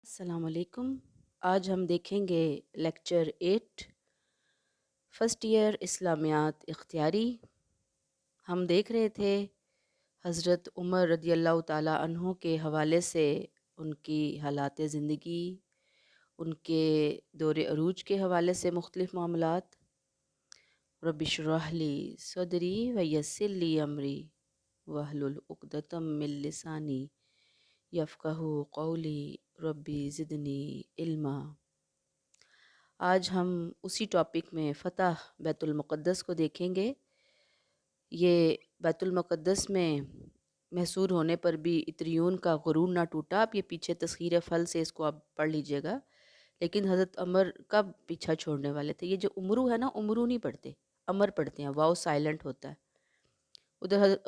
السلام علیکم۔ آج ہم دیکھیں گے لیکچر 8 فرسٹ ایئر اسلامیات اختیاری۔ ہم دیکھ رہے تھے حضرت عمر رضی اللہ تعالیٰ عنہ کے حوالے سے ان کی حالات زندگی، ان کے دور عروج کے حوالے سے مختلف معاملات۔ رب اشرح لی صدری ویسر لی امری واحلل عقدۃ من لسانی یفقہوا قولی ربی زدنی علما۔ آج ہم اسی ٹاپک میں فتح بیت المقدس کو دیکھیں گے۔ یہ بیت المقدس میں محصور ہونے پر بھی اتریون کا غرور نہ ٹوٹا۔ آپ یہ پیچھے تسخیر فل سے اس کو آپ پڑھ لیجئے گا۔ لیکن حضرت عمر کب پیچھا چھوڑنے والے تھے؟ یہ جو عمرو ہے نا، عمرو نہیں پڑھتے، عمر پڑھتے ہیں، واو سائلنٹ ہوتا ہے۔ ادھر حضرت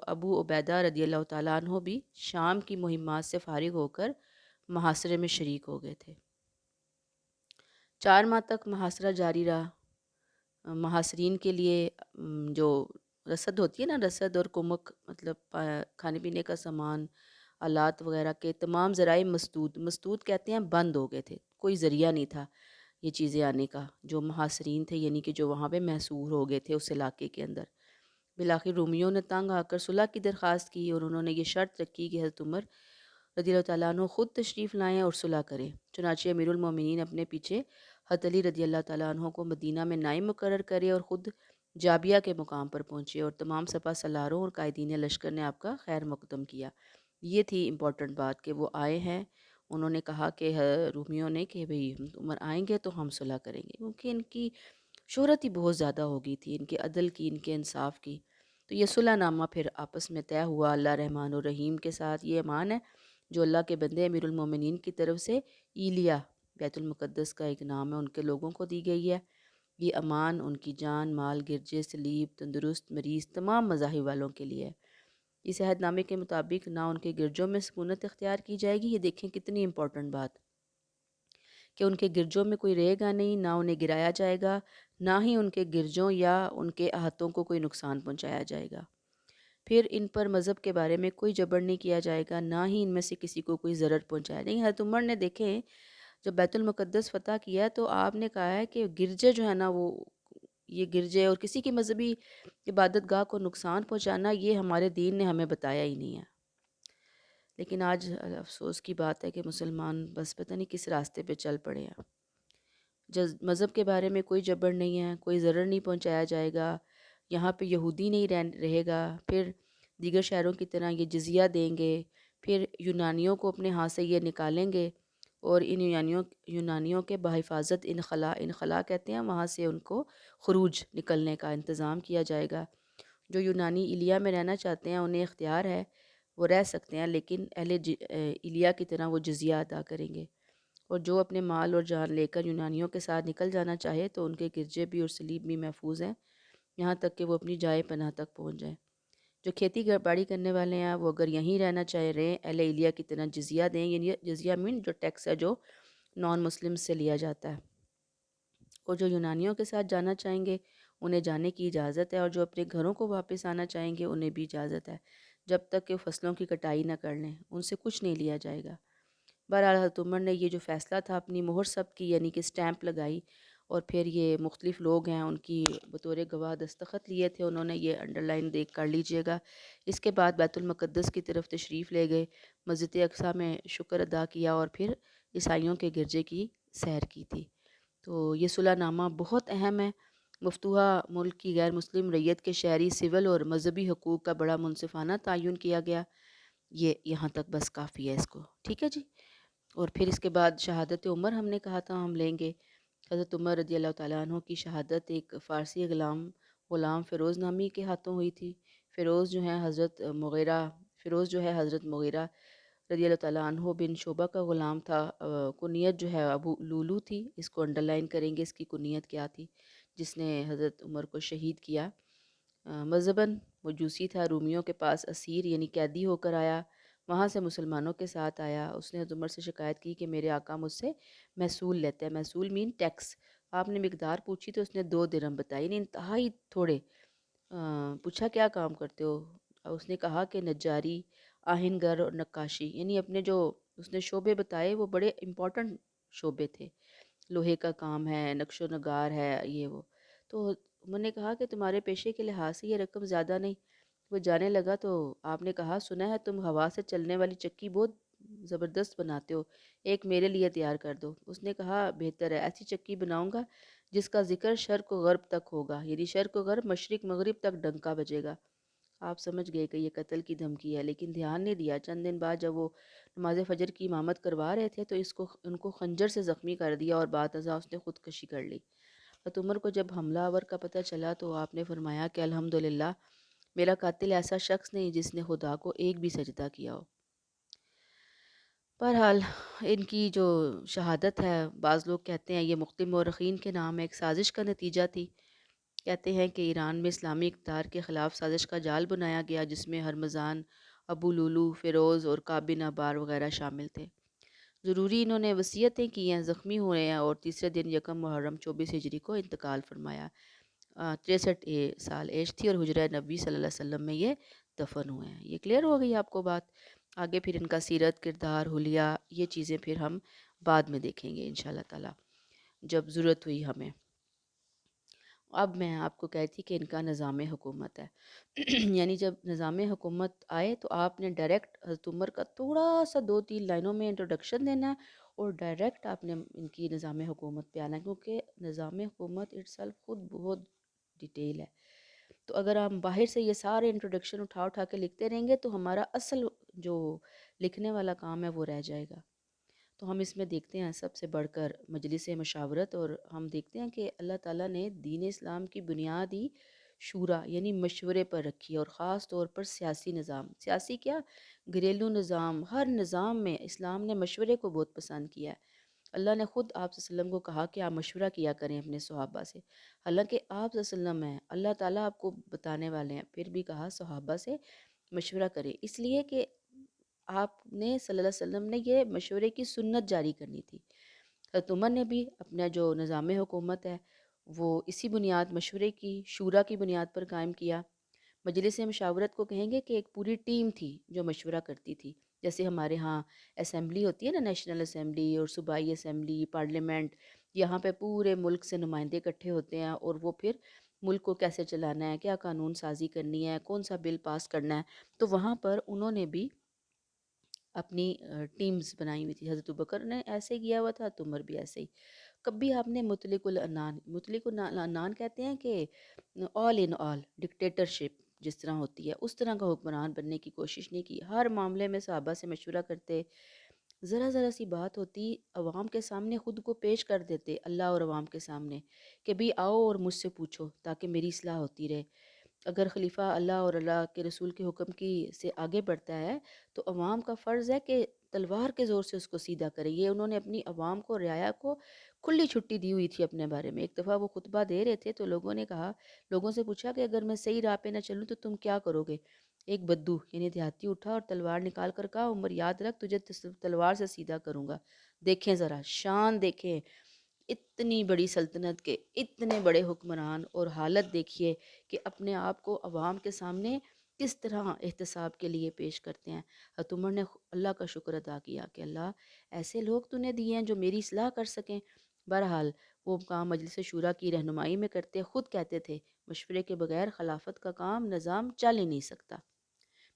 ابو عبیدہ رضی اللہ تعالیٰ عنہ بھی شام کی مہمات سے فارغ ہو کر محاصرے میں شریک ہو گئے تھے۔ 4 ماہ تک محاصرہ جاری رہا۔ محاصرین کے لیے جو رسد ہوتی ہے نا، رسد اور کمک، مطلب کھانے پینے کا سامان، آلات وغیرہ کے تمام ذرائع مسدود کہتے ہیں، بند ہو گئے تھے۔ کوئی ذریعہ نہیں تھا یہ چیزیں آنے کا، جو محاصرین تھے، یعنی کہ جو وہاں پہ محصور ہو گئے تھے اس علاقے کے اندر۔ بالآخر رومیوں نے تنگ آ کر صلح کی درخواست کی، اور انہوں نے یہ شرط رکھی کہ حضرت عمر رضی اللہ تعالیٰ عنہ خود تشریف لائیں اور صلح کریں۔ چنانچہ امیر المومنین اپنے پیچھے حضرت علی رضی اللہ تعالیٰ عنہ کو مدینہ میں نائب مقرر کرے اور خود جابیہ کے مقام پر پہنچے، اور تمام سپہ سالاروں اور قائدین لشکر نے آپ کا خیر مقدم کیا۔ یہ تھی امپورٹنٹ بات کہ وہ آئے ہیں۔ انہوں نے کہا کہ رومیوں نے کہ بھئی عمر آئیں گے تو ہم صلح کریں گے، کیونکہ ان کی شہرت ہی بہت زیادہ ہو گئی تھی، ان کے عدل کی، ان کے انصاف کی۔ تو یہ صلح نامہ پھر آپس میں طے ہوا اللہ رحمان الرحیم کے ساتھ۔ یہ امان ہے جو اللہ کے بندے امیر المومنین کی طرف سے ایلیا، بیت المقدس کا ایک نام ہے، ان کے لوگوں کو دی گئی ہے۔ یہ امان ان کی جان، مال، گرجے، صلیب، تندرست، مریض، تمام مذاہب والوں کے لیے ہے۔ اس عہد نامے کے مطابق نہ ان کے گرجوں میں سکونت اختیار کی جائے گی۔ یہ دیکھیں کتنی امپورٹنٹ بات کہ ان کے گرجوں میں کوئی رہے گا نہیں، نہ انہیں گرایا جائے گا، نہ ہی ان کے گرجوں یا ان کے احاطوں کو کوئی نقصان پہنچایا جائے گا۔ پھر ان پر مذہب کے بارے میں کوئی جبر نہیں کیا جائے گا، نہ ہی ان میں سے کسی کو کوئی ضرر پہنچایا جائے گا۔ حضرت عمر نے دیکھیں جب بیت المقدس فتح کیا تو آپ نے کہا ہے کہ گرجے جو ہے نا، وہ یہ گرجے اور کسی کی مذہبی عبادت گاہ کو نقصان پہنچانا، یہ ہمارے دین نے ہمیں بتایا ہی نہیں ہے۔ لیکن آج افسوس کی بات ہے کہ مسلمان بس پتہ نہیں کس راستے پہ چل پڑے ہیں۔ مذہب کے بارے میں کوئی جبر نہیں ہے، کوئی ضرر نہیں پہنچایا جائے گا، یہاں پہ یہودی نہیں رہے گا، پھر دیگر شہروں کی طرح یہ جزیہ دیں گے، پھر یونانیوں کو اپنے ہاتھ سے یہ نکالیں گے، اور ان یونانیوں کے بحفاظت انخلا کہتے ہیں، وہاں سے ان کو خروج نکلنے کا انتظام کیا جائے گا۔ جو یونانی ایلیا میں رہنا چاہتے ہیں انہیں اختیار ہے، وہ رہ سکتے ہیں، لیکن اہل ایلیا کی طرح وہ جزیہ ادا کریں گے۔ اور جو اپنے مال اور جان لے کر یونانیوں کے ساتھ نکل جانا چاہے تو ان کے گرجے بھی اور صلیب بھی محفوظ ہیں، یہاں تک کہ وہ اپنی جائے پناہ تک پہنچ جائیں۔ جو کھیتی باڑی کرنے والے ہیں وہ اگر یہیں رہنا چاہ رہے ہیں، اہل ایلیا کی طرح جزیہ دیں، یعنی جزیہ مین جو ٹیکس ہے جو نان مسلم سے لیا جاتا ہے۔ اور جو یونانیوں کے ساتھ جانا چاہیں گے انہیں جانے کی اجازت ہے، اور جو اپنے گھروں کو واپس آنا چاہیں گے انہیں بھی اجازت ہے، جب تک کہ فصلوں کی کٹائی نہ کر لیں، ان سے کچھ نہیں لیا جائے گا۔ بہرحال حضرت عمر نے یہ جو فیصلہ تھا اپنی مہر سب کی، یعنی کہ سٹیمپ لگائی، اور پھر یہ مختلف لوگ ہیں ان کی بطور گواہ دستخط لیے تھے، انہوں نے یہ انڈر لائن دیکھ کر لیجئے گا۔ اس کے بعد بیت المقدس کی طرف تشریف لے گئے، مسجد اقصیٰ میں شکر ادا کیا، اور پھر عیسائیوں کے گرجے کی سیر کی تھی۔ تو یہ صلح نامہ بہت اہم ہے۔ مفتوحہ ملک کی غیر مسلم ریت کے شہری سول اور مذہبی حقوق کا بڑا منصفانہ تعین کیا گیا۔ یہ یہاں تک بس کافی ہے اس کو، ٹھیک ہے جی۔ اور پھر اس کے بعد شہادت عمر ہم نے کہا تھا ہم لیں گے۔ حضرت عمر رضی اللہ تعالیٰ عنہ کی شہادت ایک فارسی غلام فیروز نامی کے ہاتھوں ہوئی تھی۔ فیروز جو ہے حضرت مغیرہ رضی اللہ تعالیٰ عنہ بن شعبہ کا غلام تھا۔ کنیت جو ہے ابو لولو تھی، اس کو انڈر لائن کریں گے، اس کی کنیت کیا تھی جس نے حضرت عمر کو شہید کیا۔ مذہباً مجوسی تھا، رومیوں کے پاس اسیر یعنی قیدی ہو کر آیا، وہاں سے مسلمانوں کے ساتھ آیا۔ اس نے حضرت عمر سے شکایت کی کہ میرے آقا مجھ سے محصول لیتے ہیں۔ محصول مین ٹیکس۔ آپ نے مقدار پوچھی تو اس نے 2 درہم بتائی، یعنی انتہائی تھوڑے۔ پوچھا کیا کام کرتے ہو؟ اس نے کہا کہ نجاری، آہن گر اور نقاشی، یعنی اپنے جو اس نے شعبے بتائے، وہ بڑے امپورٹنٹ شعبے تھے، لوہے کا کام ہے، نقش و نگار ہے، یہ وہ۔ تو عمر نے کہا کہ تمہارے پیشے کے لحاظ سے یہ رقم زیادہ نہیں۔ وہ جانے لگا تو آپ نے کہا، سنا ہے تم ہوا سے چلنے والی چکی بہت زبردست بناتے ہو، ایک میرے لیے تیار کر دو۔ اس نے کہا، بہتر ہے، ایسی چکی بناؤں گا جس کا ذکر شرق و غرب تک ہوگا، یعنی شرق و غرب، مشرق مغرب تک ڈنکا بجے گا۔ آپ سمجھ گئے کہ یہ قتل کی دھمکی ہے، لیکن دھیان نہیں دیا۔ چند دن بعد جب وہ نماز فجر کی امامت کروا رہے تھے تو ان کو خنجر سے زخمی کر دیا اور بعد ازاں اس نے خودکشی کر لی۔ حضرت عمر کو جب حملہ آور کا پتہ چلا تو آپ نے فرمایا کہ الحمدللہ، میرا قاتل ایسا شخص نہیں جس نے خدا کو ایک بھی سجدہ کیا ہو۔ بہرحال ان کی جو شہادت ہے، بعض لوگ کہتے ہیں یہ مختلف مورخین کے نام ایک سازش کا نتیجہ تھی۔ کہتے ہیں کہ ایران میں اسلامی اقتدار کے خلاف سازش کا جال بنایا گیا، جس میں ہرمزان، ابو لولو، فیروز اور کعب بن عبار وغیرہ شامل تھے۔ ضروری انہوں نے وصیتیں کی ہیں، زخمی ہوئے ہیں اور تیسرے دن یکم محرم 24 ہجری کو انتقال فرمایا۔ 63 سال ایج تھی اور حجرہ نبی صلی اللہ علیہ وسلم میں یہ دفن ہوئے ہیں۔ یہ کلیئر ہو گئی آپ کو بات؟ آگے پھر ان کا سیرت، کردار، حلیہ، یہ چیزیں پھر ہم بعد میں دیکھیں گے انشاءاللہ تعالی جب ضرورت ہوئی ہمیں۔ اب میں آپ کو کہتی کہ ان کا نظام حکومت ہے یعنی جب نظام حکومت آئے تو آپ نے ڈائریکٹ حضرت عمر کا تھوڑا سا 2-3 لائنوں میں انٹروڈکشن دینا ہے اور ڈائریکٹ آپ نے ان کی نظام حکومت پہ آنا ہے، کیونکہ نظام حکومت اٹ سیلف خود بہت ڈیٹیل ہے۔ تو اگر ہم باہر سے یہ سارے انٹروڈکشن اٹھا اٹھا کے لکھتے رہیں گے تو ہمارا اصل جو لکھنے والا کام ہے وہ رہ جائے گا۔ تو ہم اس میں دیکھتے ہیں سب سے بڑھ کر مجلس مشاورت، اور ہم دیکھتے ہیں کہ اللہ تعالیٰ نے دین اسلام کی بنیاد ہی شورا یعنی مشورے پر رکھی، اور خاص طور پر سیاسی نظام، سیاسی کیا، گھریلو نظام، ہر نظام میں اسلام نے مشورے کو بہت پسند کیا ہے۔ اللہ نے خود آپ صلی اللہ علیہ وسلم کو کہا کہ آپ مشورہ کیا کریں اپنے صحابہ سے، حالانکہ آپ صلی اللہ علیہ وسلم ہیں، اللہ تعالیٰ آپ کو بتانے والے ہیں، پھر بھی کہا صحابہ سے مشورہ کریں، اس لیے کہ آپ نے صلی اللہ علیہ وسلم نے یہ مشورے کی سنت جاری کرنی تھی۔ حضرت عمر نے بھی اپنا جو نظام حکومت ہے وہ اسی بنیاد، مشورے کی، شورا کی بنیاد پر قائم کیا۔ مجلس مشاورت کو کہیں گے کہ ایک پوری ٹیم تھی جو مشورہ کرتی تھی، جیسے ہمارے ہاں اسمبلی ہوتی ہے نا، نیشنل اسمبلی اور صوبائی اسمبلی، پارلیمنٹ، یہاں پہ پورے ملک سے نمائندے اکٹھے ہوتے ہیں اور وہ پھر ملک کو کیسے چلانا ہے، کیا قانون سازی کرنی ہے، کون سا بل پاس کرنا ہے، تو وہاں پر انہوں نے بھی اپنی ٹیمز بنائی ہوئی تھی۔ حضرت بکر نے ایسے کیا ہوا تھا، تو عمر بھی ایسے ہی۔ کبھی آپ نے مطلق العنان، مطلق العنان کہتے ہیں کہ آل ان آل ڈکٹیٹرشپ جس طرح ہوتی ہے اس طرح کا حکمران بننے کی کوشش نہیں کی، ہر معاملے میں صحابہ سے مشورہ کرتے، ذرا ذرا سی بات ہوتی عوام کے سامنے خود کو پیش کر دیتے، اللہ اور عوام کے سامنے، کہ بھی آؤ اور مجھ سے پوچھو تاکہ میری اصلاح ہوتی رہے۔ اگر خلیفہ اللہ اور اللہ کے رسول کے حکم کی سے آگے بڑھتا ہے تو عوام کا فرض ہے کہ تلوار کے زور سے اس کو سیدھا کرے۔ یہ انہوں نے اپنی عوام کو، رعایا کو کھلی چھٹی دی ہوئی تھی اپنے بارے میں۔ ایک دفعہ وہ خطبہ دے رہے تھے تو لوگوں نے کہا، لوگوں سے پوچھا کہ اگر میں صحیح راہ پہ نہ چلوں تو تم کیا کرو گے؟ ایک بدو یعنی دیہاتی اٹھا اور تلوار نکال کر کہا، عمر یاد رکھ، تجھے تلوار سے سیدھا کروں گا۔ دیکھیں ذرا شان دیکھیں، اتنی بڑی سلطنت کے اتنے بڑے حکمران، اور حالت دیکھیے کہ اپنے آپ کو عوام کے سامنے کس طرح احتساب کے لیے پیش کرتے ہیں۔ حضرت عمر نے اللہ کا شکر ادا کیا کہ اللہ ایسے لوگ تو نے دیے ہیں جو میری اصلاح کر سکیں۔ بہرحال وہ کام مجلس شورا کی رہنمائی میں کرتے، خود کہتے تھے مشورے کے بغیر خلافت کا کام نظام چل ہی نہیں سکتا۔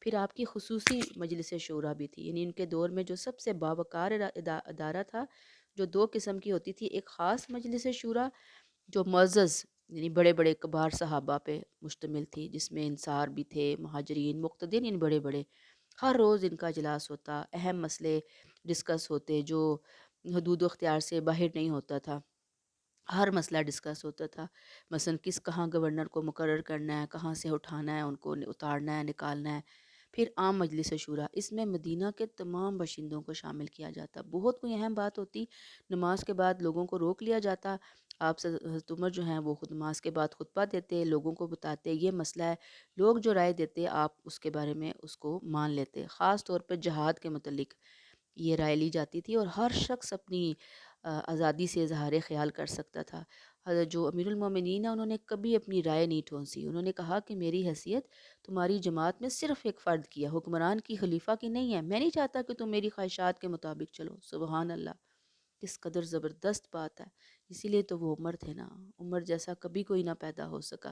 پھر آپ کی خصوصی مجلس شورا بھی تھی، یعنی ان کے دور میں جو سب سے باوقار ادارہ تھا، جو 2 قسم کی ہوتی تھی، ایک خاص مجلس شورا جو معزز یعنی بڑے بڑے کبار صحابہ پہ مشتمل تھی، جس میں انصار بھی تھے، مہاجرین، مقتدین، یعنی بڑے بڑے، ہر روز ان کا اجلاس ہوتا، اہم مسئلے ڈسکس ہوتے جو حدود و اختیار سے باہر نہیں ہوتا تھا، ہر مسئلہ ڈسکس ہوتا تھا، مثلا کہاں گورنر کو مقرر کرنا ہے، کہاں سے اٹھانا ہے، ان کو اتارنا ہے، نکالنا ہے۔ پھر عام مجلس شورا، اس میں مدینہ کے تمام باشندوں کو شامل کیا جاتا، بہت کوئی اہم بات ہوتی، نماز کے بعد لوگوں کو روک لیا جاتا، آپ سے حضرت عمر جو ہیں وہ خود نماز کے بعد خطبہ دیتے، لوگوں کو بتاتے یہ مسئلہ ہے، لوگ جو رائے دیتے آپ اس کے بارے میں اس کو مان لیتے، خاص طور پر جہاد کے متعلق یہ رائے لی جاتی تھی، اور ہر شخص اپنی آزادی سے اظہار خیال کر سکتا تھا۔ جو امیر المومنین ہیں انہوں نے کبھی اپنی رائے نہیں ٹھونسی، انہوں نے کہا کہ میری حیثیت تمہاری جماعت میں صرف ایک فرد کی ہے، حکمران کی، خلیفہ کی نہیں ہے، میں نہیں چاہتا کہ تم میری خواہشات کے مطابق چلو۔ سبحان اللہ، کس قدر زبردست بات ہے۔ اسی لیے تو وہ عمر تھے نا، عمر جیسا کبھی کوئی نہ پیدا ہو سکا۔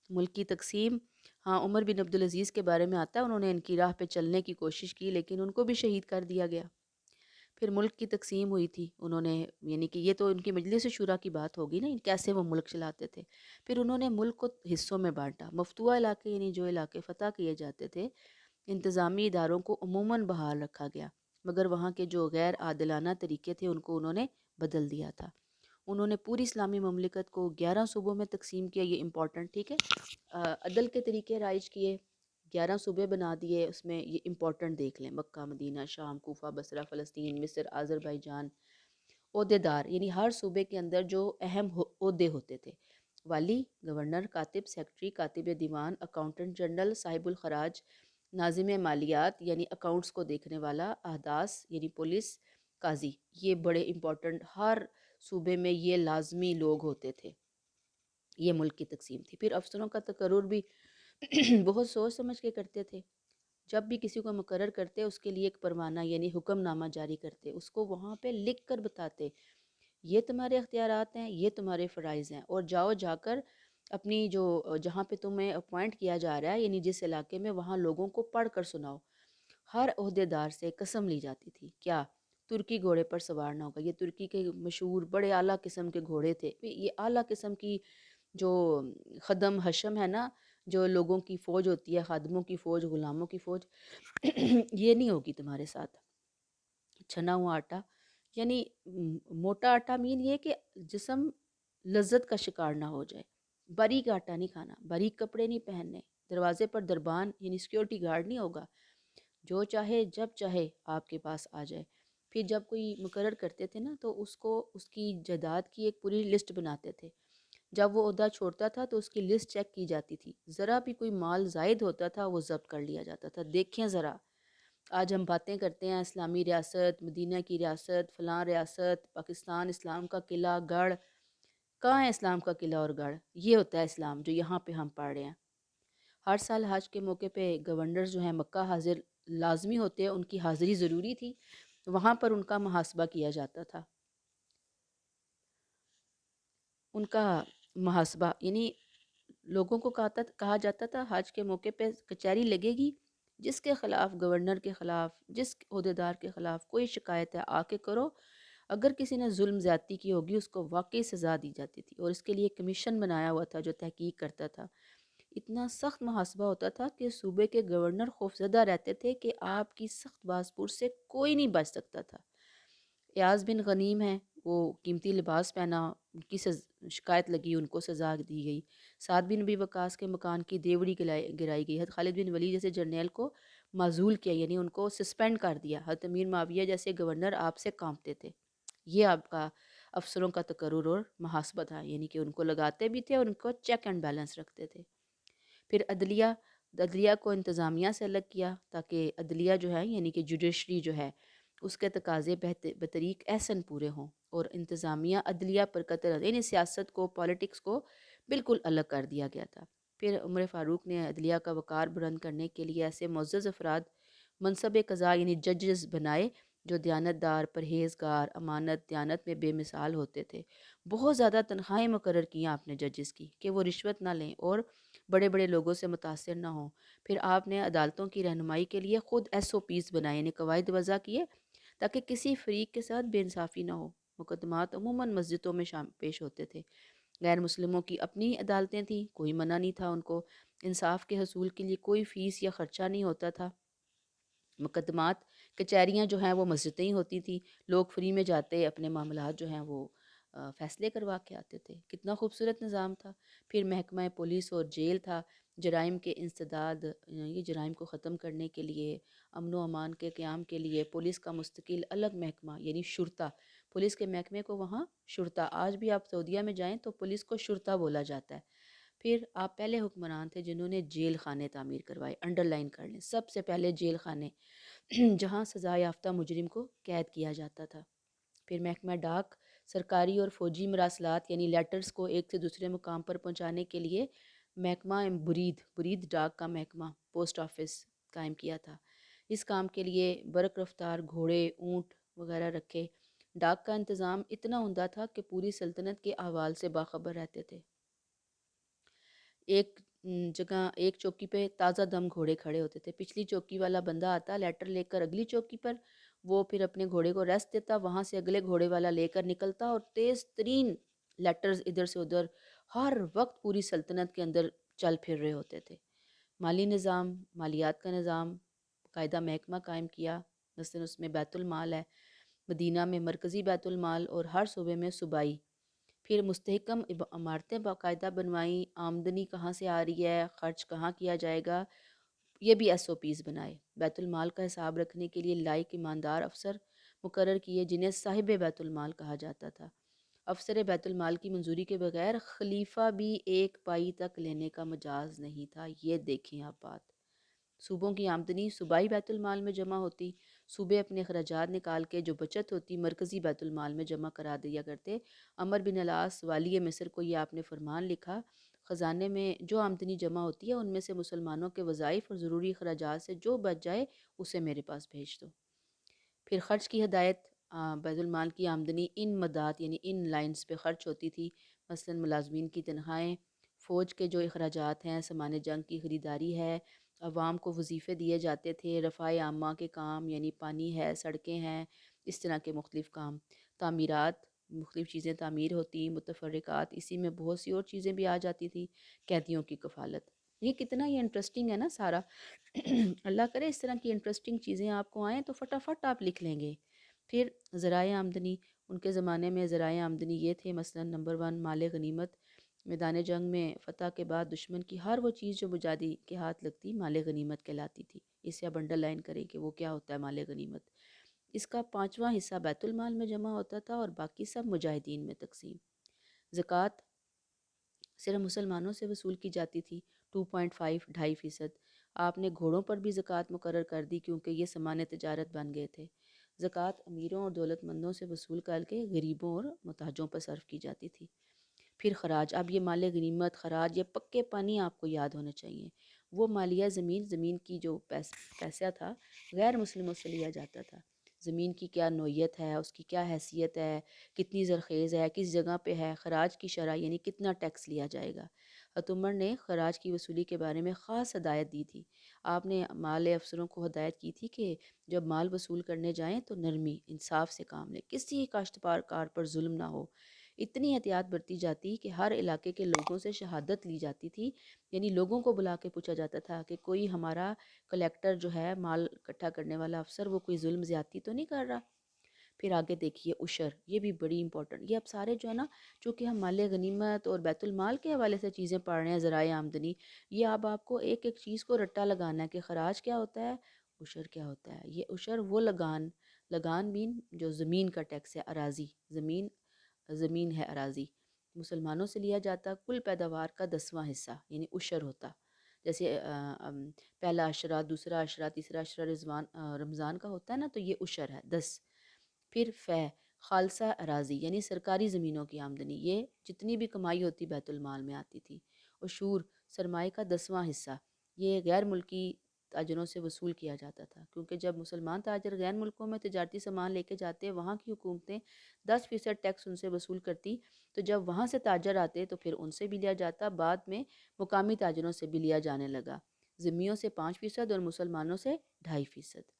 ملک کی تقسیم، ہاں عمر بن عبدالعزیز کے بارے میں آتا ہے، انہوں نے ان کی راہ پہ چلنے کی کوشش کی لیکن ان کو بھی شہید کر دیا گیا۔ پھر ملک کی تقسیم ہوئی تھی، انہوں نے، یعنی کہ یہ تو ان کی مجلس شورا کی بات ہوگی نا، کیسے وہ ملک چلاتے تھے۔ پھر انہوں نے ملک کو حصوں میں بانٹا، مفتوحہ علاقے یعنی جو علاقے فتح کیے جاتے تھے، انتظامی اداروں کو عموماً بحال رکھا گیا، مگر وہاں کے جو غیر عادلانہ طریقے تھے ان کو انہوں نے بدل دیا تھا۔ انہوں نے پوری اسلامی مملکت کو 11 صوبوں میں تقسیم کیا، یہ امپورٹنٹ، ٹھیک ہے، عدل کے طریقے رائج کیے، 11 صوبے بنا دیے، اس میں یہ امپورٹنٹ دیکھ لیں: مکہ، مدینہ، شام، کوفہ، بصرہ، فلسطین، مصر، آذربائیجان۔ عہدیدار یعنی ہر صوبے کے اندر جو اہم عہدے ہوتے تھے: والی، گورنر، کاتب، سیکرٹری، کاتب دیوان، اکاؤنٹنٹ جنرل، صاحب الخراج، ناظم مالیات یعنی اکاؤنٹس کو دیکھنے والا، احداث یعنی پولیس، قاضی۔ یہ بڑے امپورٹنٹ، ہر صوبے میں یہ لازمی لوگ ہوتے تھے۔ یہ ملک کی تقسیم تھی۔ پھر افسروں کا تقرر بھی بہت سوچ سمجھ کے کرتے تھے۔ جب بھی کسی کو مقرر کرتے اس کے لیے ایک پروانہ یعنی حکم نامہ جاری کرتے، اس کو وہاں پہ لکھ کر بتاتے یہ تمہارے اختیارات ہیں، یہ تمہارے فرائض ہیں، اور جاؤ جا کر اپنی جو جہاں پہ تمہیں اپوائنٹ کیا جا رہا ہے یعنی جس علاقے میں، وہاں لوگوں کو پڑھ کر سناؤ۔ ہر عہدیدار سے قسم لی جاتی تھی، کیا؟ ترکی گھوڑے پر سوار نہ ہوگا۔ یہ ترکی کے مشہور بڑے اعلیٰ قسم کے گھوڑے تھے، یہ اعلیٰ قسم کی جو خدم حشم ہے نا، جو لوگوں کی فوج ہوتی ہے، خادموں کی فوج، غلاموں کی فوج، یہ نہیں ہوگی تمہارے ساتھ۔ چھنا ہوا آٹا یعنی موٹا آٹا مین یہ کہ جسم لذت کا شکار نہ ہو جائے۔ باریک آٹا نہیں کھانا، باریک کپڑے نہیں پہننے، دروازے پر دربان یعنی سیکیورٹی گارڈ نہیں ہوگا، جو چاہے جب چاہے آپ کے پاس آ جائے۔ پھر جب کوئی مقرر کرتے تھے نا تو اس کو اس کی جائیداد کی ایک پوری لسٹ بناتے تھے۔ جب وہ عہدہ چھوڑتا تھا تو اس کی لسٹ چیک کی جاتی تھی، ذرا بھی کوئی مال زائد ہوتا تھا وہ ضبط کر لیا جاتا تھا۔ دیکھیں ذرا، آج ہم باتیں کرتے ہیں اسلامی ریاست، مدینہ کی ریاست، فلاں ریاست، پاکستان اسلام کا قلعہ گڑھ، کہاں ہے اسلام کا قلعہ اور گڑھ؟ یہ ہوتا ہے اسلام جو یہاں پہ ہم پڑھ رہے ہیں۔ ہر سال حج کے موقع پہ گورنرز جو ہیں مکہ حاضر لازمی ہوتے ہیں، ان کی حاضری ضروری تھی، وہاں پر ان کا محاسبہ کیا جاتا تھا۔ ان کا محاسبہ یعنی لوگوں کو کہا جاتا تھا حج کے موقع پہ کچہری لگے گی، جس کے خلاف، گورنر کے خلاف، جس عہدیدار کے خلاف کوئی شکایت ہے آ کے کرو۔ اگر کسی نے ظلم زیادتی کی ہوگی اس کو واقعی سزا دی جاتی تھی، اور اس کے لیے کمیشن بنایا ہوا تھا جو تحقیق کرتا تھا۔ اتنا سخت محاسبہ ہوتا تھا کہ صوبے کے گورنر خوفزدہ رہتے تھے کہ آپ کی سخت باز پرس سے کوئی نہیں بچ سکتا تھا۔ ایاز بن غنیم ہیں، وہ قیمتی لباس پہنا، ان کی شکایت لگی، ان کو سزا دی گئی۔ سعد بن نبی وقاص کے مکان کی دیوڑی گرائی گئی۔ حضرت خالد بن ولید جیسے جرنیل کو معزول کیا، یعنی ان کو سسپینڈ کر دیا۔ حضرت امیر معاویہ جیسے گورنر آپ سے کانپتے تھے۔ یہ آپ کا افسروں کا تقرر اور محاسبہ تھا، یعنی کہ ان کو لگاتے بھی تھے اور ان کو چیک اینڈ بیلنس رکھتے تھے۔ پھر عدلیہ کو انتظامیہ سے الگ کیا تاکہ عدلیہ جو ہے یعنی کہ جوڈیشری جو ہے اس کے تقاضے بطریق احسن پورے ہوں، اور انتظامیہ عدلیہ پر قطع یعنی سیاست کو، پالیٹکس کو بالکل الگ کر دیا گیا تھا۔ پھر عمر فاروق نے عدلیہ کا وقار بلند کرنے کے لیے ایسے معزز افراد منصب قضاء یعنی ججز بنائے جو دیانتدار، پرہیزگار، امانت دیانت میں بے مثال ہوتے تھے۔ بہت زیادہ تنخواہیں مقرر کی آپ نے ججز کی کہ وہ رشوت نہ لیں اور بڑے بڑے لوگوں سے متاثر نہ ہوں۔ پھر آپ نے عدالتوں کی رہنمائی کے لیے خود SOPs بنائے، یعنی قواعد وضع کیے تاکہ کسی فریق کے ساتھ بے انصافی نہ ہو۔ مقدمات عموماً مسجدوں میں پیش ہوتے تھے۔ غیر مسلموں کی اپنی عدالتیں تھیں، کوئی منع نہیں تھا ان کو، انصاف کے حصول کے لیے کوئی فیس یا خرچہ نہیں ہوتا تھا۔ مقدمات کچہریاں جو ہیں وہ مسجدیں ہی ہوتی تھیں، لوگ فری میں جاتے اپنے معاملات جو ہیں وہ فیصلے کروا کے آتے تھے۔ کتنا خوبصورت نظام تھا۔ پھر محکمہ پولیس اور جیل تھا، جرائم کے انسداد، یہ جرائم کو ختم کرنے کے لیے، امن و امان کے قیام کے لیے پولیس کا مستقل الگ محکمہ یعنی شرطہ، پولیس کے محکمے کو وہاں شرطہ، آج بھی آپ سعودیہ میں جائیں تو پولیس کو شرطہ بولا جاتا ہے۔ پھر آپ پہلے حکمران تھے جنہوں نے جیل خانے تعمیر کروائے، انڈر لائن کر لیں، سب سے پہلے جیل خانے جہاں سزا یافتہ مجرم کو قید کیا جاتا تھا۔ پھر محکمہ ڈاک سرکاری اور فوجی مراسلات یعنی لیٹرز کو ایک سے دوسرے مقام پر پہنچانے کے لیے محکمہ برید ڈاک کا محکمہ پوسٹ آفس قائم کیا تھا۔ اس کام کے لیے برق رفتار گھوڑے، اونٹ وغیرہ رکھے۔ ڈاک کا انتظام اتنا عمدہ تھا کہ پوری سلطنت کے احوال سے باخبر رہتے تھے۔ ایک جگہ ایک چوکی پہ تازہ دم گھوڑے کھڑے ہوتے تھے، پچھلی چوکی والا بندہ آتا لیٹر لے کر اگلی چوکی پر، وہ پھر اپنے گھوڑے کو ریسٹ دیتا، وہاں سے اگلے گھوڑے والا لے کر نکلتا اور تیز ترین لیٹرز ادھر سے ادھر ہر وقت پوری سلطنت کے اندر چل پھر رہے ہوتے تھے۔ مالی نظام، مالیات کا نظام، باقاعدہ محکمہ قائم کیا، مثلاً اس میں بیت المال ہے، مدینہ میں مرکزی بیت المال اور ہر صوبے میں صوبائی۔ پھر مستحکم عمارتیں باقاعدہ بنوائیں، آمدنی کہاں سے آ رہی ہے، خرچ کہاں کیا جائے گا، یہ بھی ایس او پیز بنائے۔ بیت المال کا حساب رکھنے کے لیے لائق ایماندار افسر مقرر کیے جنہیں صاحب بیت المال کہا جاتا تھا۔ افسر بیت المال کی منظوری کے بغیر خلیفہ بھی ایک پائی تک لینے کا مجاز نہیں تھا۔ یہ دیکھیں آپ بات، صوبوں کی آمدنی صوبائی بیت المال میں جمع ہوتی، صوبے اپنے اخراجات نکال کے جو بچت ہوتی مرکزی بیت المال میں جمع کرا دیا کرتے۔ عمر بن العاص والی مصر کو یہ آپ نے فرمان لکھا، خزانے میں جو آمدنی جمع ہوتی ہے ان میں سے مسلمانوں کے وظائف اور ضروری اخراجات سے جو بچ جائے اسے میرے پاس بھیج دو۔ پھر خرچ کی ہدایت، بیت المال کی آمدنی ان مدات یعنی ان لائنز پہ خرچ ہوتی تھی، مثلا ملازمین کی تنخواہیں، فوج کے جو اخراجات ہیں، سامان جنگ کی خریداری ہے، عوام کو وظیفے دیے جاتے تھے، رفاع عامہ کے کام یعنی پانی ہے، سڑکیں ہیں، اس طرح کے مختلف کام، تعمیرات، مختلف چیزیں تعمیر ہوتی، متفرقات، اسی میں بہت سی اور چیزیں بھی آ جاتی تھی، قیدیوں کی کفالت۔ یہ کتنا یہ انٹرسٹنگ ہے نا سارا۔ اللہ کرے اس طرح کی انٹرسٹنگ چیزیں آپ کو آئیں تو فٹافٹ آپ لکھ لیں گے۔ پھر ذرائع آمدنی، ان کے زمانے میں ذرائع آمدنی یہ تھے، مثلا نمبر 1 مال غنیمت، میدان جنگ میں فتح کے بعد دشمن کی ہر وہ چیز جو مجاہدی کے ہاتھ لگتی مال غنیمت کہلاتی تھی۔ اسے اب انڈر لائن کریں کہ وہ کیا ہوتا ہے مال غنیمت۔ اس کا 5واں حصہ بیت المال میں جمع ہوتا تھا اور باقی سب مجاہدین میں تقسیم۔ زکوٰۃ صرف مسلمانوں سے وصول کی جاتی تھی، 2.5 2.5%۔ آپ نے گھوڑوں پر بھی زکوٰۃ مقرر کر دی کیونکہ یہ سامان تجارت بن گئے تھے۔ زکوٰۃ امیروں اور دولت مندوں سے وصول کر کے غریبوں اور محتاجوں پر صرف کی جاتی تھی۔ پھر خراج، اب یہ مال غنیمت، خراج، یہ پکے پانی آپ کو یاد ہونے چاہیے۔ وہ مالیہ زمین کی جو پیسہ تھا غیر مسلموں سے لیا جاتا تھا۔ زمین کی کیا نوعیت ہے، اس کی کیا حیثیت ہے، کتنی زرخیز ہے، کس جگہ پہ ہے، خراج کی شرح یعنی کتنا ٹیکس لیا جائے گا۔ حضرت عمر نے خراج کی وصولی کے بارے میں خاص ہدایت دی تھی۔ آپ نے مال افسروں کو ہدایت کی تھی کہ جب مال وصول کرنے جائیں تو نرمی انصاف سے کام لیں، کسی کاشتکار پر ظلم نہ ہو۔ اتنی احتیاط برتی جاتی کہ ہر علاقے کے لوگوں سے شہادت لی جاتی تھی، یعنی لوگوں کو بلا کے پوچھا جاتا تھا کہ کوئی ہمارا کلیکٹر جو ہے مال اکٹھا کرنے والا افسر وہ کوئی ظلم زیادتی تو نہیں کر رہا۔ پھر آگے دیکھیے عشر، یہ بھی بڑی امپورٹنٹ، یہ اب سارے جو ہے نا چونکہ ہم مال غنیمت اور بیت المال کے حوالے سے چیزیں پڑھ رہے ہیں، ذرائع آمدنی، یہ اب آپ کو ایک ایک چیز کو رٹا لگانا ہے کہ خراج کیا ہوتا ہے، عشر کیا ہوتا ہے۔ یہ عشر وہ لگان بین جو زمین کا ٹیکس ہے، اراضی، زمین ہے اراضی، مسلمانوں سے لیا جاتا کل پیداوار کا 10واں حصہ یعنی عشر ہوتا۔ جیسے پہلا عشرہ، دوسرا عشرہ، تیسرا عشرہ رمضان کا ہوتا ہے نا، تو یہ عشر ہے 10۔ پھر فے، خالصہ اراضی یعنی سرکاری زمینوں کی آمدنی، یہ جتنی بھی کمائی ہوتی بیت المال میں آتی تھی۔ عشور، سرمائے کا 10واں حصہ، یہ غیر ملکی تاجروں سے وصول کیا جاتا تھا، کیونکہ جب مسلمان تاجر غیر ملکوں میں تجارتی سامان لے کے جاتے وہاں کی حکومتیں 10% ٹیکس ان سے وصول کرتی، تو جب وہاں سے تاجر آتے تو پھر ان سے بھی لیا جاتا، بعد میں مقامی تاجروں سے بھی لیا جانے لگا، ذمیوں سے 5% اور مسلمانوں سے 2.5%۔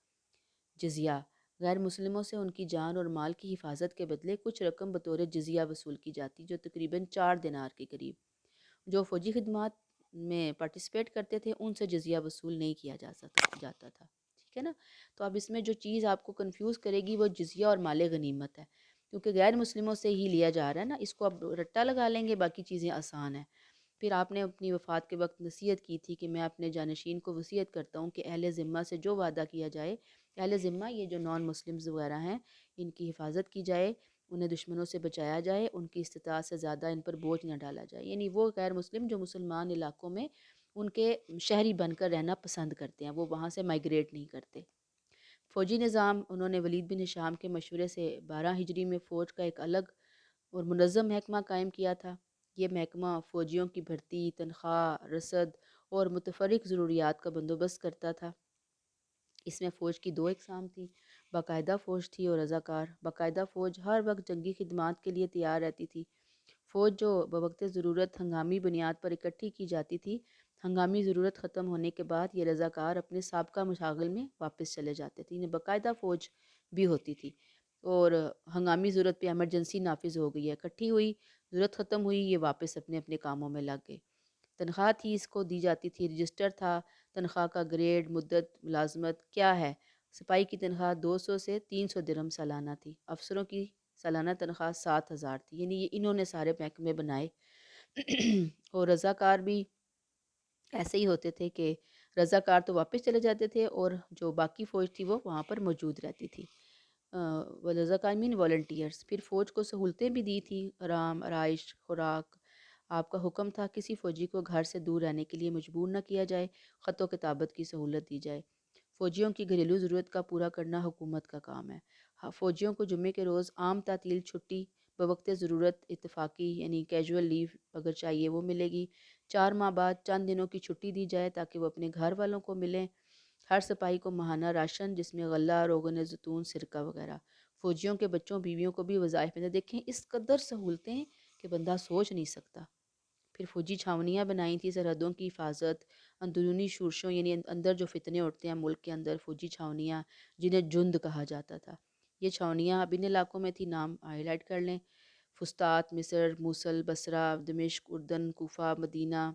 جزیہ، غیر مسلموں سے ان کی جان اور مال کی حفاظت کے بدلے کچھ رقم بطور جزیہ وصول کی جاتی، جو تقریباً 4 دینار کے قریب۔ جو فوجی خدمات میں پارٹیسپیٹ کرتے تھے ان سے جزیہ وصول نہیں کیا جاتا تھا، ٹھیک ہے نا۔ تو اب اس میں جو چیز آپ کو کنفیوز کرے گی وہ جزیہ اور مال غنیمت ہے، کیونکہ غیر مسلموں سے ہی لیا جا رہا ہے نا، اس کو اب رٹا لگا لیں گے، باقی چیزیں آسان ہیں۔ پھر آپ نے اپنی وفات کے وقت نصیحت کی تھی کہ میں اپنے جانشین کو وصیت کرتا ہوں کہ اہل ذمہ سے جو وعدہ کیا جائے، اہل ذمہ یہ جو نان مسلمز وغیرہ ہیں، ان کی حفاظت کی جائے، انہیں دشمنوں سے بچایا جائے، ان کی استطاعت سے زیادہ ان پر بوجھ نہ ڈالا جائے، یعنی وہ غیر مسلم جو مسلمان علاقوں میں ان کے شہری بن کر رہنا پسند کرتے ہیں، وہ وہاں سے مائگریٹ نہیں کرتے۔ فوجی نظام انہوں نے ولید بن ہشام کے مشورے سے 12 ہجری میں فوج کا ایک الگ اور منظم محکمہ قائم کیا تھا۔ یہ محکمہ فوجیوں کی بھرتی، تنخواہ، رسد اور متفرق ضروریات کا بندوبست کرتا تھا۔ اس میں فوج کی 2 اقسام تھیں، باقاعدہ فوج تھی اور رضاکار۔ باقاعدہ فوج ہر وقت جنگی خدمات کے لیے تیار رہتی تھی۔ فوج جو بوقت ضرورت ہنگامی بنیاد پر اکٹھی کی جاتی تھی، ہنگامی ضرورت ختم ہونے کے بعد یہ رضاکار اپنے سابقہ مشاغل میں واپس چلے جاتے تھے۔ انہیں باقاعدہ فوج بھی ہوتی تھی اور ہنگامی ضرورت پہ ایمرجنسی نافذ ہو گئی ہے، اکٹھی ہوئی، ضرورت ختم ہوئی، یہ واپس اپنے اپنے کاموں میں لگ گئے۔ تنخواہ تھی اس کو دی جاتی تھی، رجسٹر تھا، تنخواہ کا گریڈ، مدت ملازمت کیا ہے۔ سپاہی کی تنخواہ 200 سے 300 درہم سالانہ تھی، افسروں کی سالانہ تنخواہ 7,000 تھی۔ یعنی یہ انہوں نے سارے محکمے بنائے اور رضاکار بھی ایسے ہی ہوتے تھے کہ رضاکار تو واپس چلے جاتے تھے اور جو باقی فوج تھی وہ وہاں پر موجود رہتی تھی۔ رضاکار مین والنٹیئرس۔ پھر فوج کو سہولتیں بھی دی تھی، آرام، آرائش، خوراک۔ آپ کا حکم تھا کسی فوجی کو گھر سے دور رہنے کے لیے مجبور نہ کیا جائے، خط و کتابت کی سہولت دی جائے۔ فوجیوں کی گھریلو ضرورت کا پورا کرنا حکومت کا کام ہے۔ فوجیوں کو جمعے کے روز عام تعطیل چھٹی بوقت ضرورت اتفاقی یعنی کیجول لیو اگر چاہیے وہ ملے گی۔ 4 ماہ بعد چند دنوں کی چھٹی دی جائے تاکہ وہ اپنے گھر والوں کو ملیں۔ ہر سپاہی کو ماہانہ راشن جس میں غلہ، روغن زیتون، سرکہ وغیرہ۔ فوجیوں کے بچوں بیویوں کو بھی وظائف میں دیکھیں اس قدر سہولتیں کہ بندہ سوچ نہیں سکتا۔ پھر فوجی چھاونیاں بنائی تھیں سرحدوں کی حفاظت، اندرونی شورشوں یعنی اندر جو فتنے اٹھتے ہیں ملک کے اندر، فوجی چھاونیاں جنہیں جند کہا جاتا تھا۔ یہ چھاونیاں اب ان علاقوں میں تھی، نام ہائی لائٹ کر لیں: فسطاط، مصر، موصل، بصرہ، دمشق، اردن، کوفہ، مدینہ۔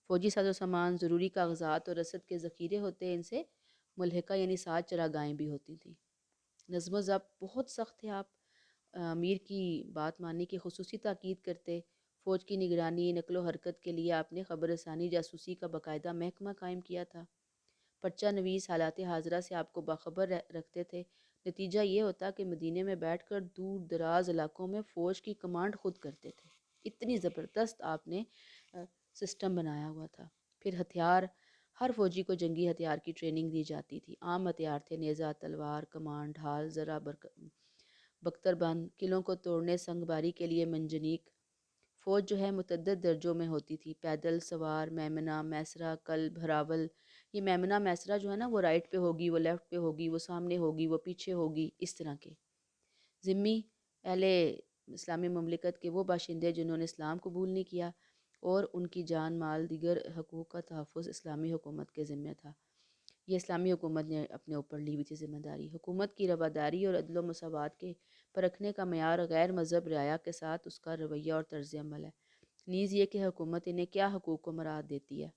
فوجی ساز و سامان، ضروری کاغذات اور رسد کے ذخیرے ہوتے، ان سے ملحقہ یعنی ساتھ چراگاہیں بھی ہوتی تھیں۔ نظم و ضبط بہت سخت تھے۔ آپ امیر کی بات ماننے کی خصوصی تاکید کرتے۔ فوج کی نگرانی، نقل و حرکت کے لیے آپ نے خبر رسانی، جاسوسی کا باقاعدہ محکمہ قائم کیا تھا۔ پرچہ نویس حالات حاضرہ سے آپ کو باخبر رکھتے تھے۔ نتیجہ یہ ہوتا کہ مدینے میں بیٹھ کر دور دراز علاقوں میں فوج کی کمانڈ خود کرتے تھے۔ اتنی زبردست آپ نے سسٹم بنایا ہوا تھا۔ پھر ہتھیار، ہر فوجی کو جنگی ہتھیار کی ٹریننگ دی جاتی تھی۔ عام ہتھیار تھے نیزہ، تلوار، کمان، ڈھال، زرہ، بختر بند، قلعوں کو توڑنے، سنگ باری کے لیے منجنیق۔ فوج جو ہے متعدد درجوں میں ہوتی تھی، پیدل، سوار، میمنہ، میسرہ، کلب، ہراول۔ یہ میمنہ میسرہ جو ہے نا وہ رائٹ پہ ہوگی، وہ لیفٹ پہ ہوگی، وہ سامنے ہوگی، وہ پیچھے ہوگی، اس طرح کے۔ ذمی، اہل اسلامی مملکت کے وہ باشندے جنہوں نے اسلام قبول نہیں کیا اور ان کی جان مال دیگر حقوق کا تحفظ اسلامی حکومت کے ذمہ تھا۔ یہ اسلامی حکومت نے اپنے اوپر لی ہوئی تھی ذمہ داری۔ حکومت کی رواداری اور عدل و مساوات کے پرکھنے کا معیار غیر مذہب رعایا کے ساتھ اس کا رویہ اور طرز عمل ہے، نیز یہ کہ حکومت انہیں کیا حقوق و مراعات دیتی ہے۔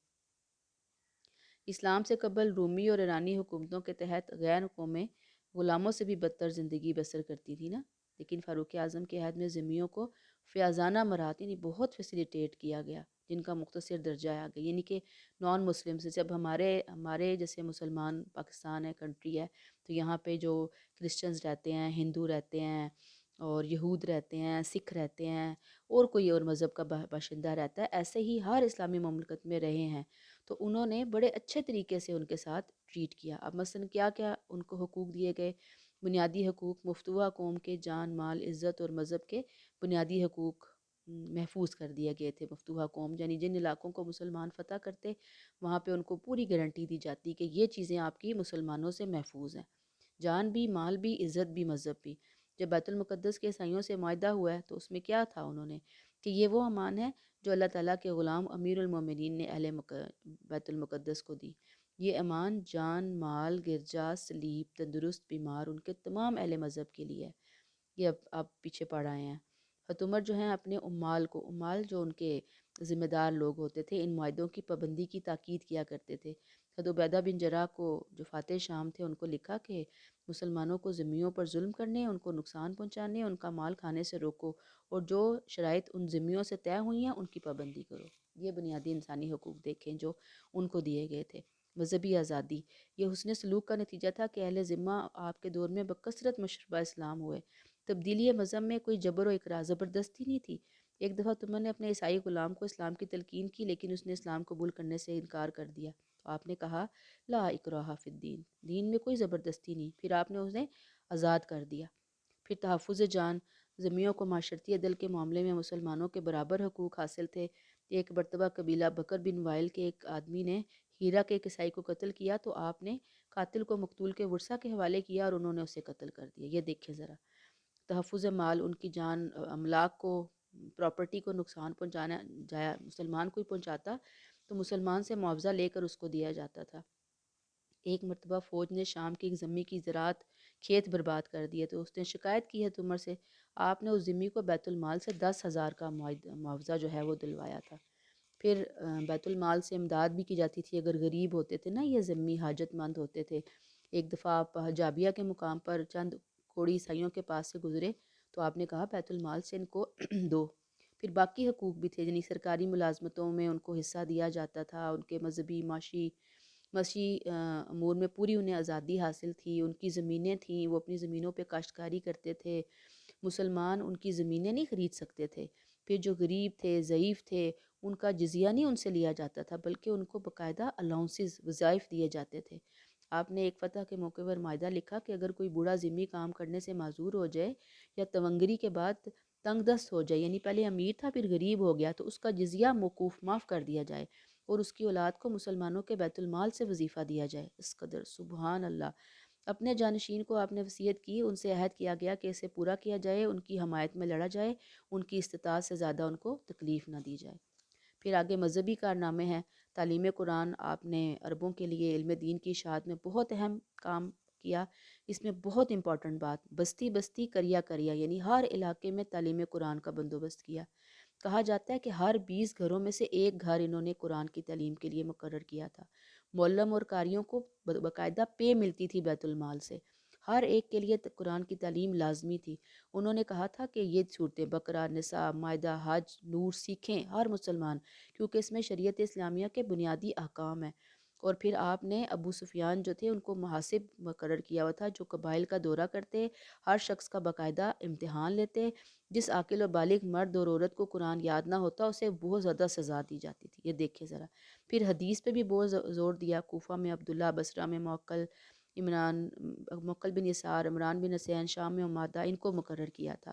اسلام سے قبل رومی اور ایرانی حکومتوں کے تحت غیر قومیں غلاموں سے بھی بدتر زندگی بسر کرتی تھی نا، لیکن فاروق اعظم کے عہد میں ذمیوں کو فیاضانہ مراحت یعنی بہت فیسیلیٹیٹ کیا گیا، جن کا مختصر درجہ آ گیا، یعنی کہ نان مسلم سے جب ہمارے جیسے مسلمان پاکستان ہے، کنٹری ہے، تو یہاں پہ جو کرسچنز رہتے ہیں، ہندو رہتے ہیں اور یہود رہتے ہیں، سکھ رہتے ہیں اور کوئی اور مذہب کا باشندہ رہتا ہے، ایسے ہی ہر اسلامی مملکت میں رہے ہیں، تو انہوں نے بڑے اچھے طریقے سے ان کے ساتھ ٹریٹ کیا۔ اب مثلا کیا کیا ان کو حقوق دیے گئے؟ بنیادی حقوق، مفتوحہ قوم کے جان، مال، عزت اور مذہب کے بنیادی حقوق محفوظ کر دیے گئے تھے۔ مفتوحہ قوم یعنی جن علاقوں کو مسلمان فتح کرتے وہاں پہ ان کو پوری گارنٹی دی جاتی کہ یہ چیزیں آپ کی مسلمانوں سے محفوظ ہیں، جان بھی، مال بھی، عزت بھی، مذہب بھی۔ جب بیت المقدس کے عیسائیوں سے معاہدہ ہوا ہے تو اس میں کیا تھا انہوں نے کہ یہ وہ امان ہے جو اللہ تعالیٰ کے غلام امیر المومنین نے اہل بیت المقدس کو دی۔ یہ امان جان، مال، گرجا، صلیب، تندرست، بیمار، ان کے تمام اہل مذہب کے لیے ہے۔ یہ اب آپ پیچھے پڑھ آئے ہیں۔ حت عمر جو ہیں اپنے عمال جو ان کے ذمہ دار لوگ ہوتے تھے، ان معاہدوں کی پابندی کی تاکید کیا کرتے تھے۔ حضرت عبیدہ بن جراح کو جو فاتح شام تھے ان کو لکھا کہ مسلمانوں کو ذمیوں پر ظلم کرنے، ان کو نقصان پہنچانے، ان کا مال کھانے سے روکو اور جو شرائط ان ذمیوں سے طے ہوئی ہیں ان کی پابندی کرو۔ یہ بنیادی انسانی حقوق دیکھیں جو ان کو دیے گئے تھے۔ مذہبی آزادی، یہ حسن سلوک کا نتیجہ تھا کہ اہل ذمہ آپ کے دور میں بکثرت مشربہ اسلام ہوئے۔ تبدیلی مذہب میں کوئی جبر و اکراه، زبردستی نہیں تھی۔ ایک دفعہ تمہوں نے اپنے عیسائی غلام کو اسلام کی تلقین کی لیکن اس نے اسلام قبول کرنے سے انکار کر دیا آپ نے کہا لا اکراہ فی الدین، دین میں کوئی زبردستی نہیں، پھر آپ نے اسے آزاد کر دیا۔ پھر تحفظ جان، ذمیوں کو معاشرتی عدل کے معاملے میں مسلمانوں کے برابر حقوق حاصل تھے۔ ایک مرتبہ قبیلہ بکر بن وائل کے ایک آدمی نے ہیرا کے ایک عیسائی کو قتل کیا تو آپ نے قاتل کو مقتول کے ورثہ کے حوالے کیا اور انہوں نے اسے قتل کر دیا۔ یہ دیکھیں ذرا، تحفظ مال، ان کی جان، املاک کو، پراپرٹی کو نقصان پہنچانا جایا مسلمان کوئی پہنچاتا تو مسلمان سے معاوضہ لے کر اس کو دیا جاتا تھا۔ ایک مرتبہ فوج نے شام کی ایک ذمی کی زراعت کھیت برباد کر دیے تو اس نے شکایت کی ہے عمر سے، آپ نے اس ذمی کو بیت المال سے 10,000 کا معاوضہ جو ہے وہ دلوایا تھا۔ پھر بیت المال سے امداد بھی کی جاتی تھی اگر غریب ہوتے تھے نا، یہ ذمی حاجت مند ہوتے تھے۔ ایک دفعہ آپ حجابیہ کے مقام پر چند کوڑی عیسائیوں کے پاس سے گزرے تو آپ نے کہا بیت المال سے ان کو دو۔ پھر باقی حقوق بھی تھے، یعنی سرکاری ملازمتوں میں ان کو حصہ دیا جاتا تھا، ان کے مذہبی معاشی امور میں پوری انہیں آزادی حاصل تھی، ان کی زمینیں تھیں، وہ اپنی زمینوں پہ کاشتکاری کرتے تھے، مسلمان ان کی زمینیں نہیں خرید سکتے تھے۔ پھر جو غریب تھے، ضعیف تھے، ان کا جزیہ نہیں ان سے لیا جاتا تھا بلکہ ان کو باقاعدہ الاؤنسز، وظائف دیے جاتے تھے۔ آپ نے ایک فتح کے موقع پر معاہدہ لکھا کہ اگر کوئی بوڑھا ذمی کام کرنے سے معذور ہو جائے یا تونگری کے بعد تنگ دست ہو جائے، یعنی پہلے امیر تھا پھر غریب ہو گیا، تو اس کا جزیہ موقوف معاف کر دیا جائے اور اس کی اولاد کو مسلمانوں کے بیت المال سے وظیفہ دیا جائے۔ اس قدر سبحان اللہ! اپنے جانشین کو آپ نے وصیت کی، ان سے عہد کیا گیا کہ اسے پورا کیا جائے، ان کی حمایت میں لڑا جائے، ان کی استطاعت سے زیادہ ان کو تکلیف نہ دی جائے۔ پھر آگے مذہبی کارنامے ہیں۔ تعلیم قرآن، آپ نے عربوں کے لیے علم دین کی اشاعت میں بہت اہم کام کیا۔ اس میں بہت امپورٹنٹ بات، بستی بستی کریا کریا، یعنی ہر علاقے میں تعلیم قرآن کا بندوبست کیا۔ کہا جاتا ہے کہ ہر 20 گھروں میں سے ایک گھر انہوں نے قرآن کی تعلیم کے لیے مقرر کیا تھا۔ معلم اور قاریوں کو باقاعدہ پے ملتی تھی بیت المال سے، ہر ایک کے لیے قرآن کی تعلیم لازمی تھی۔ انہوں نے کہا تھا کہ یہ صورتیں بقرہ، نساء، مائدہ، حج، نور سیکھیں ہر مسلمان، کیونکہ اس میں شریعت اسلامیہ کے بنیادی احکام ہیں۔ اور پھر آپ نے ابو سفیان جو تھے ان کو محاسب مقرر کیا ہوا تھا جو قبائل کا دورہ کرتے، ہر شخص کا باقاعدہ امتحان لیتے، جس عاقل و بالغ مرد اور عورت کو قرآن یاد نہ ہوتا اسے بہت زیادہ سزا دی جاتی تھی۔ یہ دیکھیں ذرا، پھر حدیث پہ بھی بہت زور دیا۔ کوفہ میں عبداللہ، بصرہ میں موکل بن یسار، عمران بن حسین، شام میں عمادہ، ان کو مقرر کیا تھا۔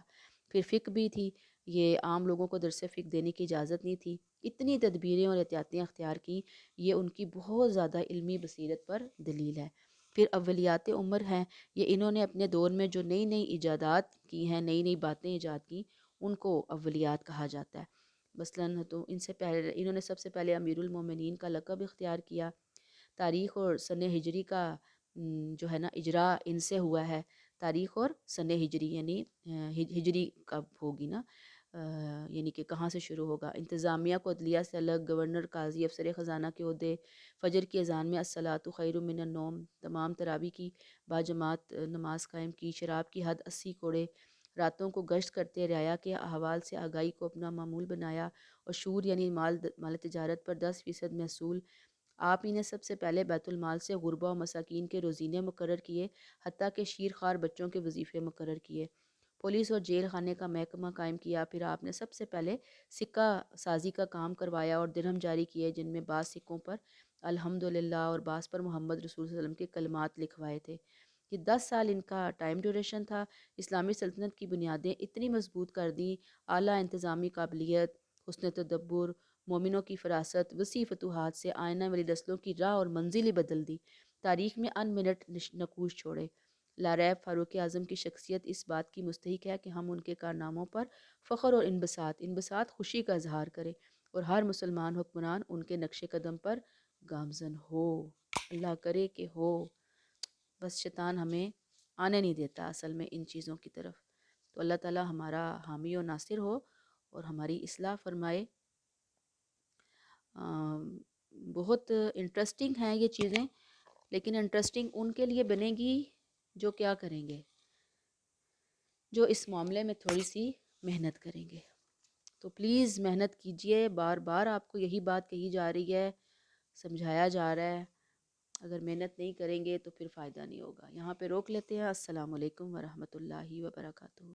پھر فقہ بھی تھی، یہ عام لوگوں کو درس فقہ دینے کی اجازت نہیں تھی۔ اتنی تدبیریں اور احتیاطیاں اختیار کیں، یہ ان کی بہت زیادہ علمی بصیرت پر دلیل ہے۔ پھر اولیات عمر ہیں، یہ انہوں نے اپنے دور میں جو نئی نئی ایجادات کی ہیں، نئی نئی باتیں ایجاد کی، ان کو اولیات کہا جاتا ہے۔ مثلاً تو ان سے پہلے انہوں نے سب سے پہلے امیر المومنین کا لقب اختیار کیا۔ تاریخ اور سن ہجری کا جو ہے نا اجرا ان سے ہوا ہے۔ تاریخ اور سن ہجری یعنی ہجری کب ہوگی نا، یعنی کہ کہاں سے شروع ہوگا۔ انتظامیہ کو عدلیہ سے الگ، گورنر، قاضی، افسر خزانہ کے عہدے، فجر کی اذان میں الصلاۃ خیر من النوم، تمام تراویح کی باجماعت نماز قائم کی، شراب کی حد 80 کوڑے، راتوں کو گشت کرتے رعایا کے احوال سے آگاہی کو اپنا معمول بنایا، اور شور یعنی مال تجارت پر 10% محصول۔ آپ ہی نے سب سے پہلے بیت المال سے غربا و مساکین کے روزینے مقرر کیے، حتیٰ کہ شیرخوار بچوں کے وظیفے مقرر کیے۔ پولیس اور جیل خانے کا محکمہ قائم کیا۔ پھر آپ نے سب سے پہلے سکہ سازی کا کام کروایا اور درہم جاری کیے، جن میں بعض سکوں پر الحمدللہ اور بعض پر محمد رسول صلی اللہ علیہ وسلم کے کلمات لکھوائے تھے۔ یہ 10 سال ان کا ٹائم ڈیوریشن تھا۔ اسلامی سلطنت کی بنیادیں اتنی مضبوط کر دیں، اعلیٰ انتظامی قابلیت، حسن تدبر، مومنوں کی فراست، وسیع فتوحات سے آئینہ والی نسلوں کی راہ اور منزل ہی بدل دی، تاریخ میں ان منٹ نقوش چھوڑے۔ لاریب فاروق اعظم کی شخصیت اس بات کی مستحق ہے کہ ہم ان کے کارناموں پر فخر اور انبساط خوشی کا اظہار کریں، اور ہر مسلمان حکمران ان کے نقش قدم پر گامزن ہو۔ اللہ کرے کہ ہو، بس شیطان ہمیں آنے نہیں دیتا اصل میں ان چیزوں کی طرف۔ تو اللہ تعالی ہمارا حامی و ناصر ہو اور ہماری اصلاح فرمائے۔ بہت انٹرسٹنگ ہیں یہ چیزیں، لیکن انٹرسٹنگ ان کے لیے بنے گی جو کیا کریں گے، جو اس معاملے میں تھوڑی سی محنت کریں گے۔ تو پلیز محنت کیجئے، بار بار آپ کو یہی بات کہی جا رہی ہے، سمجھایا جا رہا ہے۔ اگر محنت نہیں کریں گے تو پھر فائدہ نہیں ہوگا۔ یہاں پہ روک لیتے ہیں۔ السلام علیکم ورحمۃ اللہ وبرکاتہ۔